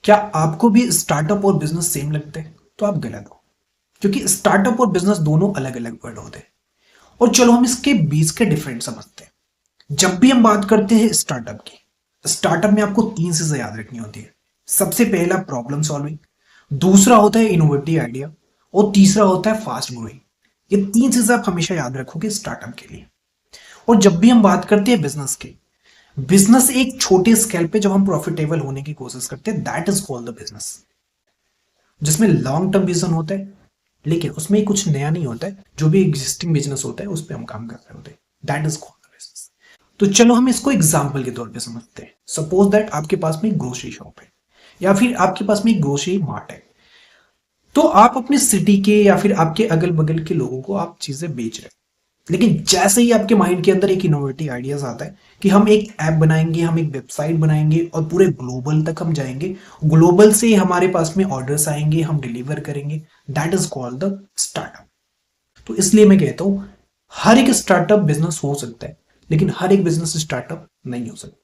क्या आपको भी स्टार्टअप और बिजनेस सेम लगते हैं? तो आप गलत हो, क्योंकि स्टार्टअप और बिजनेस दोनों अलग अलग वर्ड होते हैं। और चलो हम इसके बीच के डिफरेंट समझते हैं। जब भी हम बात करते हैं स्टार्टअप की, स्टार्टअप में आपको तीन चीजें याद रखनी होती है। सबसे पहला प्रॉब्लम सॉल्विंग, दूसरा होता है इनोवेटिव आइडिया, और तीसरा होता है फास्ट ग्रोइंग। ये तीन चीजें आप हमेशा याद रखोगे स्टार्टअप के लिए। और जब भी हम बात करते हैं बिजनेस की, बिजनेस एक छोटे स्केल पे जब हम प्रॉफिटेबल होने की कोशिश करते हैं, that is called the business, जिसमें लॉन्ग टर्म विजन होता है, लेकिन उसमें कुछ नया नहीं होता है। जो भी एग्जिस्टिंग बिजनेस होता है उस पर हम काम कर रहे होते हैं, that is called the business. तो चलो हम इसको एग्जाम्पल के तौर पे समझते हैं। सपोज दैट आपके पास में एक ग्रोसरी शॉप है, या फिर आपके पास में एक ग्रोसरी मार्ट है। तो आप अपने सिटी के या फिर आपके अगल बगल के लोगों को आप चीजें बेच रहे हैं। लेकिन जैसे ही आपके माइंड के अंदर एक इनोवेटिव आइडियाज आता है कि हम एक ऐप बनाएंगे, हम एक वेबसाइट बनाएंगे और पूरे ग्लोबल तक हम जाएंगे, ग्लोबल से हमारे पास में ऑर्डर्स आएंगे, हम डिलीवर करेंगे, that is called the startup. तो इसलिए मैं कहता हूं हर एक स्टार्टअप बिजनेस हो सकता है, लेकिन हर एक बिजनेस स्टार्टअप नहीं हो सकता।